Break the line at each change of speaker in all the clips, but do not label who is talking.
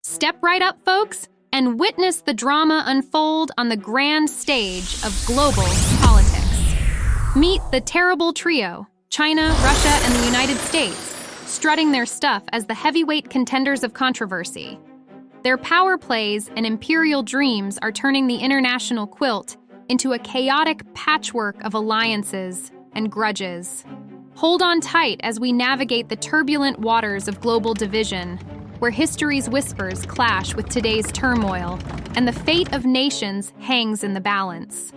Step right up, folks, and witness the drama unfold on the grand stage of global politics. Meet the terrible trio, China, Russia, and the United States, strutting their stuff as the heavyweight contenders of controversy. Their power plays and imperial dreams are turning the international quilt into a chaotic patchwork of alliances and grudges. Hold on tight as we navigate the turbulent waters of global division, where history's whispers clash with today's turmoil, and the fate of nations hangs in the balance.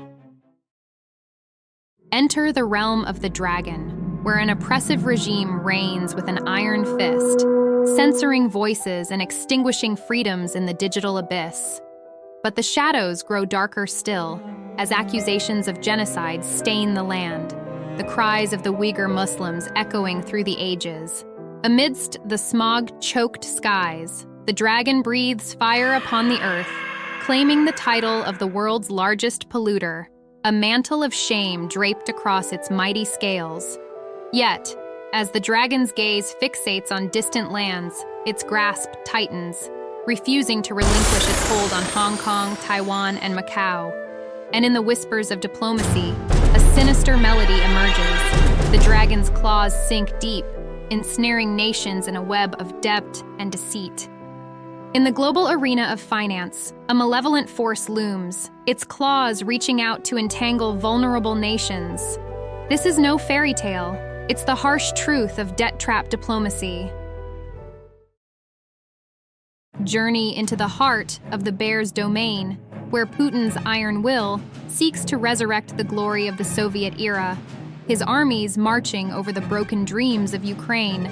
Enter the realm of the dragon, where an oppressive regime reigns with an iron fist, censoring voices and extinguishing freedoms in the digital abyss. But the shadows grow darker still, as accusations of genocide stain the land, the cries of the Uyghur Muslims echoing through the ages. Amidst the smog-choked skies, the dragon breathes fire upon the earth, claiming the title of the world's largest polluter, a mantle of shame draped across its mighty scales. Yet, as the dragon's gaze fixates on distant lands, its grasp tightens, refusing to relinquish its hold on Hong Kong, Taiwan, and Macau. And in the whispers of diplomacy, a sinister melody emerges. The dragon's claws sink deep, ensnaring nations in a web of debt and deceit. In the global arena of finance, a malevolent force looms, its claws reaching out to entangle vulnerable nations. This is no fairy tale. It's the harsh truth of debt-trap diplomacy. Journey into the heart of the bear's domain, where Putin's iron will seeks to resurrect the glory of the Soviet era, his armies marching over the broken dreams of Ukraine.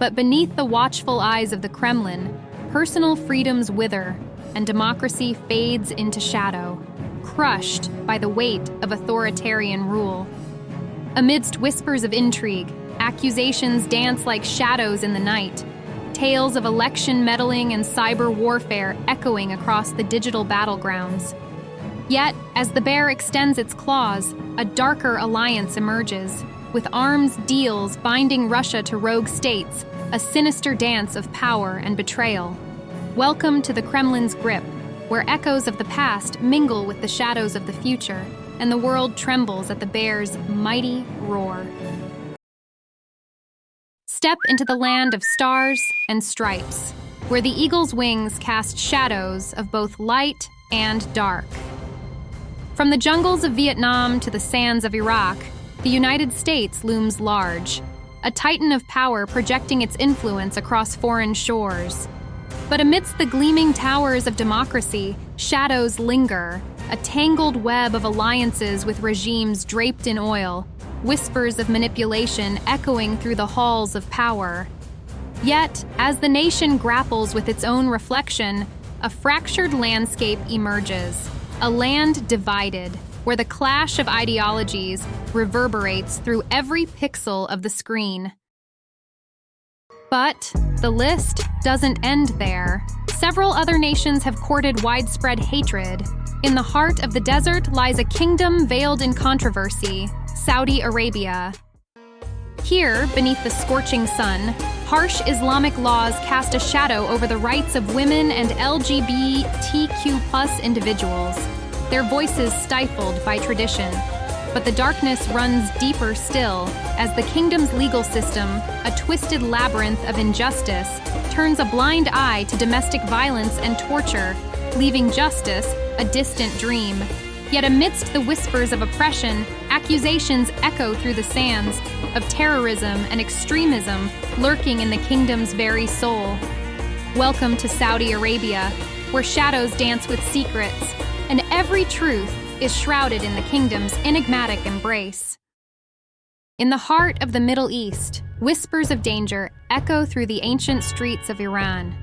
But beneath the watchful eyes of the Kremlin, personal freedoms wither and democracy fades into shadow, crushed by the weight of authoritarian rule. Amidst whispers of intrigue, accusations dance like shadows in the night, tales of election meddling and cyber warfare echoing across the digital battlegrounds. Yet, as the bear extends its claws, a darker alliance emerges, with arms deals binding Russia to rogue states, a sinister dance of power and betrayal. Welcome to the Kremlin's grip, where echoes of the past mingle with the shadows of the future, and the world trembles at the bear's mighty roar. Step into the land of stars and stripes, where the eagle's wings cast shadows of both light and dark. From the jungles of Vietnam to the sands of Iraq, the United States looms large, a titan of power projecting its influence across foreign shores. But amidst the gleaming towers of democracy, shadows linger, a tangled web of alliances with regimes draped in oil, whispers of manipulation echoing through the halls of power. Yet, as the nation grapples with its own reflection, a fractured landscape emerges. A land divided, where the clash of ideologies reverberates through every pixel of the screen. But the list doesn't end there. Several other nations have courted widespread hatred. In the heart of the desert lies a kingdom veiled in controversy, Saudi Arabia. Here, beneath the scorching sun, harsh Islamic laws cast a shadow over the rights of women and LGBTQ+ individuals, their voices stifled by tradition. But the darkness runs deeper still, as the kingdom's legal system, a twisted labyrinth of injustice, turns a blind eye to domestic violence and torture, leaving justice a distant dream. Yet amidst the whispers of oppression, accusations echo through the sands of terrorism and extremism lurking in the kingdom's very soul. Welcome to Saudi Arabia, where shadows dance with secrets, and every truth is shrouded in the kingdom's enigmatic embrace. In the heart of the Middle East, whispers of danger echo through the ancient streets of Iran.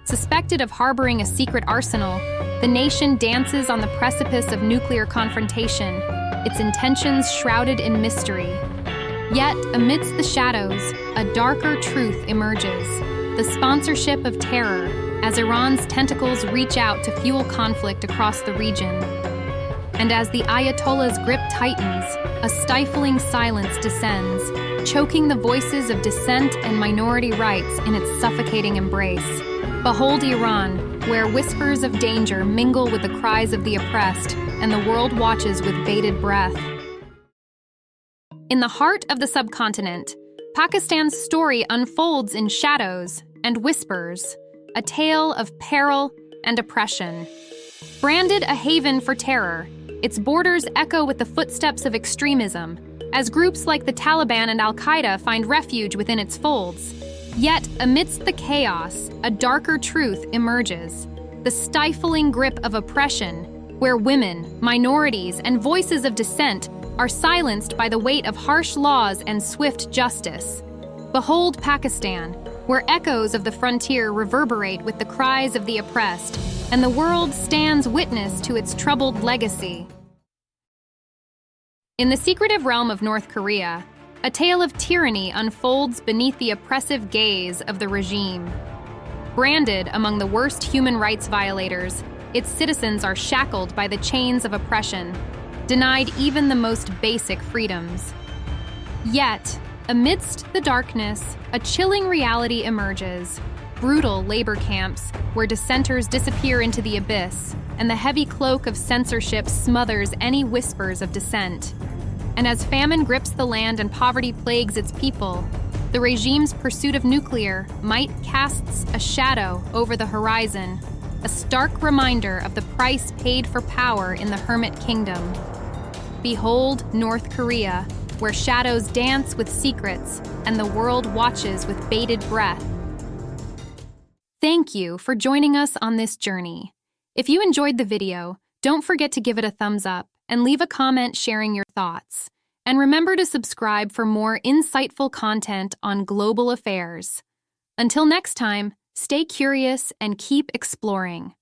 Suspected of harboring a secret arsenal, the nation dances on the precipice of nuclear confrontation, its intentions shrouded in mystery. Yet, amidst the shadows, a darker truth emerges: the sponsorship of terror, as Iran's tentacles reach out to fuel conflict across the region. And as the Ayatollah's grip tightens, a stifling silence descends, choking the voices of dissent and minority rights in its suffocating embrace. Behold Iran, where whispers of danger mingle with the cries of the oppressed, and the world watches with bated breath. In the heart of the subcontinent, Pakistan's story unfolds in shadows and whispers, a tale of peril and oppression. Branded a haven for terror, its borders echo with the footsteps of extremism, as groups like the Taliban and Al-Qaeda find refuge within its folds. Yet, amidst the chaos, a darker truth emerges: the stifling grip of oppression, where women, minorities, and voices of dissent are silenced by the weight of harsh laws and swift justice. Behold Pakistan, where echoes of the frontier reverberate with the cries of the oppressed, and the world stands witness to its troubled legacy. In the secretive realm of North Korea, a tale of tyranny unfolds beneath the oppressive gaze of the regime. Branded among the worst human rights violators, its citizens are shackled by the chains of oppression, denied even the most basic freedoms. Yet, amidst the darkness, a chilling reality emerges: brutal labor camps where dissenters disappear into the abyss, and the heavy cloak of censorship smothers any whispers of dissent. And as famine grips the land and poverty plagues its people, the regime's pursuit of nuclear might casts a shadow over the horizon, a stark reminder of the price paid for power in the Hermit Kingdom. Behold North Korea, where shadows dance with secrets and the world watches with bated breath. Thank you for joining us on this journey. If you enjoyed the video, don't forget to give it a thumbs up and leave a comment sharing your thoughts. And remember to subscribe for more insightful content on global affairs. Until next time, stay curious and keep exploring.